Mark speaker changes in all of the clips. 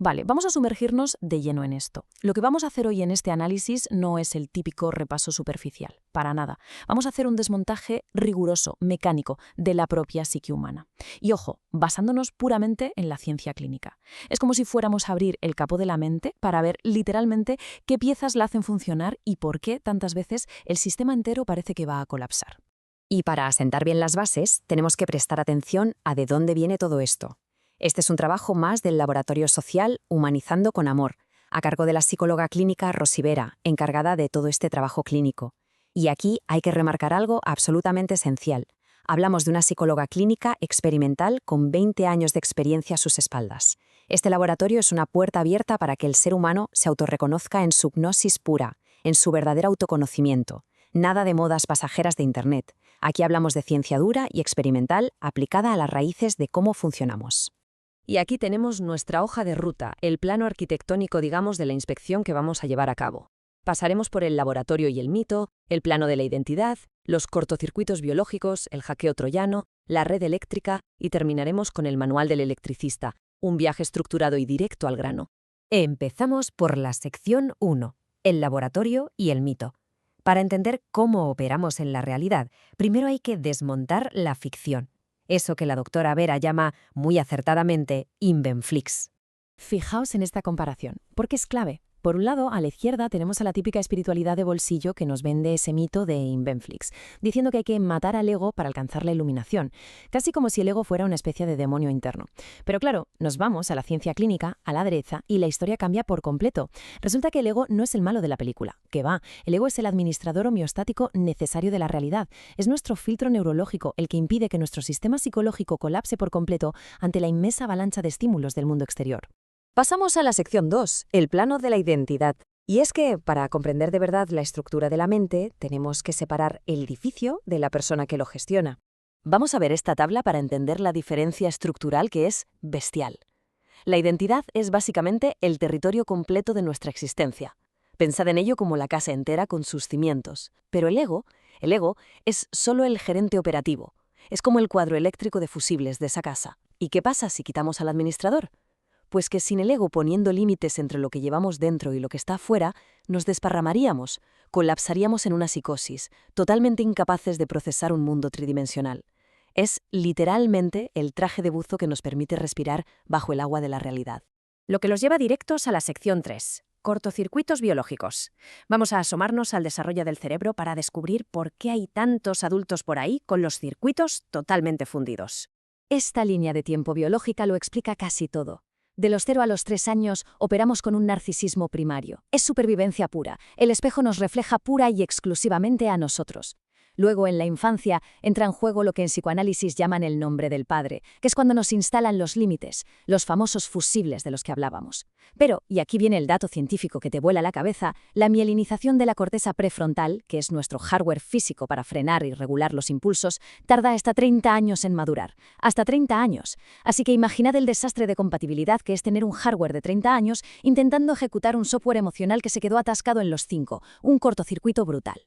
Speaker 1: Vale, vamos a sumergirnos de lleno en esto. Lo que vamos a hacer hoy en este análisis no es el típico repaso superficial, para nada. Vamos a hacer un desmontaje riguroso, mecánico, de la propia psique humana. Y ojo, basándonos puramente en la ciencia clínica. Es como si fuéramos a abrir el capó de la mente para ver literalmente qué piezas la hacen funcionar y por qué tantas veces el sistema entero parece que va a colapsar.
Speaker 2: Y para asentar bien las bases, tenemos que prestar atención a de dónde viene todo esto. Este es un trabajo más del Laboratorio Social Humanizando con Amor, a cargo de la psicóloga clínica Rosy Vera, encargada de todo este trabajo clínico. Y aquí hay que remarcar algo absolutamente esencial. Hablamos de una psicóloga clínica experimental con 20 años de experiencia a sus espaldas. Este laboratorio es una puerta abierta para que el ser humano se autorreconozca en su gnosis pura, en su verdadero autoconocimiento. Nada de modas pasajeras de Internet. Aquí hablamos de ciencia dura y experimental aplicada a las raíces de cómo funcionamos.
Speaker 3: Y aquí tenemos nuestra hoja de ruta, el plano arquitectónico, digamos, de la inspección que vamos a llevar a cabo. Pasaremos por el laboratorio y el mito, el plano de la identidad, los cortocircuitos biológicos, el hackeo troyano, la red eléctrica y terminaremos con el manual del electricista, un viaje estructurado y directo al grano.
Speaker 2: Empezamos por la sección 1, el laboratorio y el mito. Para entender cómo operamos en la realidad, primero hay que desmontar la ficción. Eso que la doctora Vera llama, muy acertadamente, Invenflix.
Speaker 1: Fijaos en esta comparación, porque es clave. Por un lado, a la izquierda tenemos a la típica espiritualidad de bolsillo que nos vende ese mito de Invenflix, diciendo que hay que matar al ego para alcanzar la iluminación, casi como si el ego fuera una especie de demonio interno. Pero claro, nos vamos a la ciencia clínica, a la derecha, y la historia cambia por completo. Resulta que el ego no es el malo de la película, que va, el ego es el administrador homeostático necesario de la realidad. Es nuestro filtro neurológico el que impide que nuestro sistema psicológico colapse por completo ante la inmensa avalancha de estímulos del mundo exterior.
Speaker 3: Pasamos a la sección 2, el plano de la identidad. Y es que, para comprender de verdad la estructura de la mente, tenemos que separar el edificio de la persona que lo gestiona. Vamos a ver esta tabla para entender la diferencia estructural que es bestial. La identidad es básicamente el territorio completo de nuestra existencia. Pensad en ello como la casa entera con sus cimientos. Pero el ego es solo el gerente operativo. Es como el cuadro eléctrico de fusibles de esa casa. ¿Y qué pasa si quitamos al administrador? Pues que sin el ego poniendo límites entre lo que llevamos dentro y lo que está afuera, nos desparramaríamos, colapsaríamos en una psicosis, totalmente incapaces de procesar un mundo tridimensional. Es literalmente el traje de buzo que nos permite respirar bajo el agua de la realidad.
Speaker 2: Lo que los lleva directos a la sección 3, cortocircuitos biológicos. Vamos a asomarnos al desarrollo del cerebro para descubrir por qué hay tantos adultos por ahí con los circuitos totalmente fundidos.
Speaker 3: Esta línea de tiempo biológica lo explica casi todo. De los 0 a los 3 años operamos con un narcisismo primario. Es supervivencia pura. El espejo nos refleja pura y exclusivamente a nosotros. Luego, en la infancia, entra en juego lo que en psicoanálisis llaman el nombre del padre, que es cuando nos instalan los límites, los famosos fusibles de los que hablábamos. Pero, y aquí viene el dato científico que te vuela la cabeza, la mielinización de la corteza prefrontal, que es nuestro hardware físico para frenar y regular los impulsos, tarda hasta 30 años en madurar. Hasta 30 años. Así que imaginad el desastre de compatibilidad que es tener un hardware de 30 años intentando ejecutar un software emocional que se quedó atascado en los 5, un cortocircuito brutal.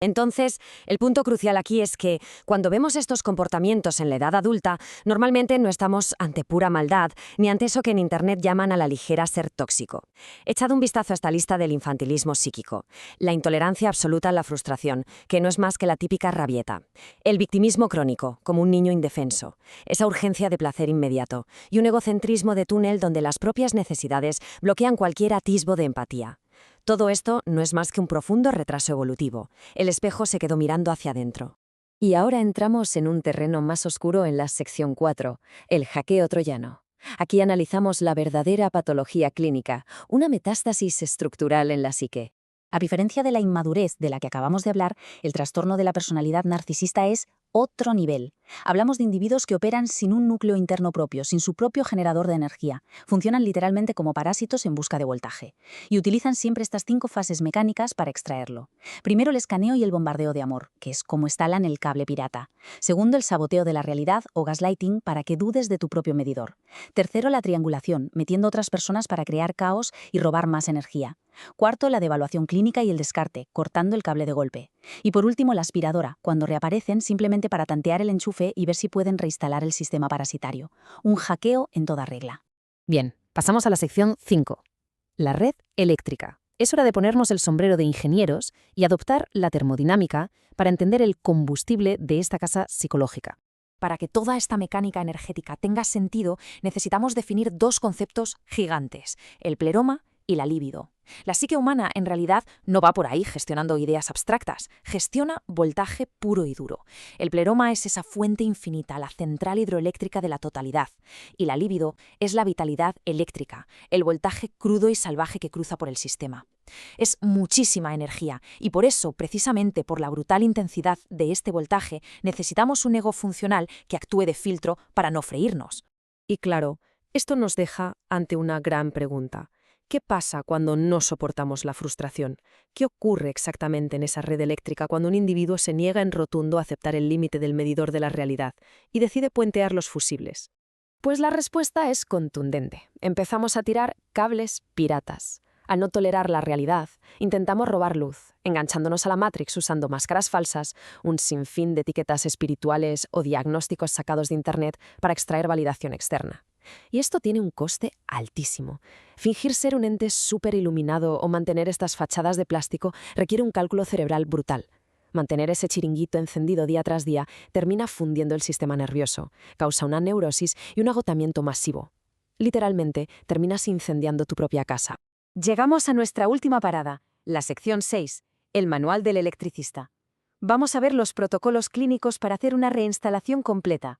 Speaker 2: Entonces, el punto crucial aquí es que, cuando vemos estos comportamientos en la edad adulta, normalmente no estamos ante pura maldad, ni ante eso que en Internet llaman a la ligera ser tóxico. Echad un vistazo a esta lista del infantilismo psíquico. La intolerancia absoluta a la frustración, que no es más que la típica rabieta. El victimismo crónico, como un niño indefenso. Esa urgencia de placer inmediato. Y un egocentrismo de túnel donde las propias necesidades bloquean cualquier atisbo de empatía. Todo esto no es más que un profundo retraso evolutivo. El espejo se quedó mirando hacia adentro.
Speaker 3: Y ahora entramos en un terreno más oscuro en la sección 4, el hackeo troyano. Aquí analizamos la verdadera patología clínica, una metástasis estructural en la psique.
Speaker 4: A diferencia de la inmadurez de la que acabamos de hablar, el trastorno de la personalidad narcisista es otro nivel. Hablamos de individuos que operan sin un núcleo interno propio, sin su propio generador de energía. Funcionan literalmente como parásitos en busca de voltaje. Y utilizan siempre estas 5 fases mecánicas para extraerlo. Primero, el escaneo y el bombardeo de amor, que es como instalan el cable pirata. Segundo, el saboteo de la realidad o gaslighting para que dudes de tu propio medidor. Tercero, la triangulación, metiendo a otras personas para crear caos y robar más energía. Cuarto, la devaluación clínica y el descarte, cortando el cable de golpe. Y por último, la aspiradora, cuando reaparecen simplemente para tantear el enchufe y ver si pueden reinstalar el sistema parasitario. Un hackeo en toda regla.
Speaker 2: Bien,
Speaker 1: Pasamos a la sección 5. La red eléctrica. Es hora de ponernos el sombrero de ingenieros y adoptar la termodinámica para entender el combustible de esta casa psicológica.
Speaker 5: Para que toda esta mecánica energética tenga sentido, necesitamos definir dos conceptos gigantes, el pleroma y la libido. La psique humana, en realidad, no va por ahí gestionando ideas abstractas, gestiona voltaje puro y duro. El pleroma es esa fuente infinita, la central hidroeléctrica de la totalidad. Y la libido es la vitalidad eléctrica, el voltaje crudo y salvaje que cruza por el sistema. Es muchísima energía y por eso, precisamente por la brutal intensidad de este voltaje, necesitamos un ego funcional que actúe de filtro para no freírnos.
Speaker 3: Y claro, esto nos deja ante una gran pregunta. ¿Qué pasa cuando no soportamos la frustración? ¿Qué ocurre exactamente en esa red eléctrica cuando un individuo se niega en rotundo a aceptar el límite del medidor de la realidad y decide puentear los fusibles?
Speaker 1: Pues la respuesta es contundente. Empezamos a tirar cables piratas. Al no tolerar la realidad, intentamos robar luz, enganchándonos a la Matrix usando máscaras falsas, un sinfín de etiquetas espirituales o diagnósticos sacados de Internet para extraer validación externa. Y esto tiene un coste altísimo. Fingir ser un ente súper iluminado o mantener estas fachadas de plástico requiere un cálculo cerebral brutal. Mantener ese chiringuito encendido día tras día termina fundiendo el sistema nervioso, causa una neurosis y un agotamiento masivo. Literalmente, terminas incendiando tu propia casa.
Speaker 3: Llegamos a nuestra última parada, la sección 6, el manual del electricista. Vamos a ver los protocolos clínicos para hacer una reinstalación completa.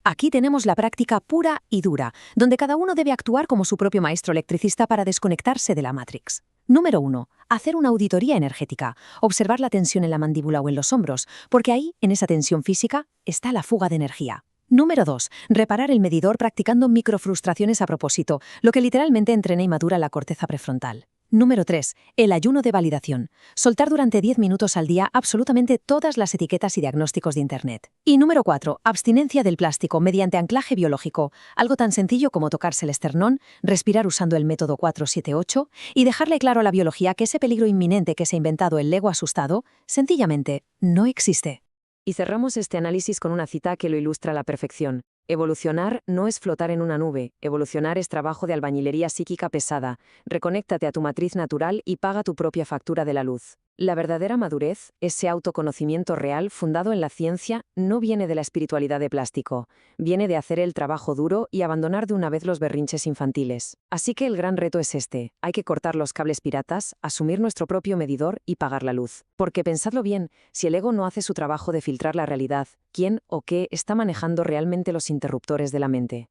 Speaker 1: Aquí tenemos la práctica pura y dura, donde cada uno debe actuar como su propio maestro electricista para desconectarse de la Matrix. Número 1. Hacer una auditoría energética. Observar la tensión en la mandíbula o en los hombros, porque ahí, en esa tensión física, está la fuga de energía. Número 2. Reparar el medidor practicando microfrustraciones a propósito, lo que literalmente entrena y madura la corteza prefrontal. Número 3. El ayuno de validación. Soltar durante 10 minutos al día absolutamente todas las etiquetas y diagnósticos de Internet. Y número 4. Abstinencia del plástico mediante anclaje biológico. Algo tan sencillo como tocarse el esternón, respirar usando el método 4-7-8 y dejarle claro a la biología que ese peligro inminente que se ha inventado el ego asustado, sencillamente, no existe.
Speaker 3: Y cerramos este análisis con una cita que lo ilustra a la perfección. Evolucionar no es flotar en una nube, evolucionar es trabajo de albañilería psíquica pesada. Reconéctate a tu matriz natural y paga tu propia factura de la luz. La verdadera madurez, ese autoconocimiento real fundado en la ciencia, no viene de la espiritualidad de plástico, viene de hacer el trabajo duro y abandonar de una vez los berrinches infantiles. Así que el gran reto es este, hay que cortar los cables piratas, asumir nuestro propio medidor y pagar la luz. Porque pensadlo bien, si el ego no hace su trabajo de filtrar la realidad, ¿quién o qué está manejando realmente los interruptores de la mente?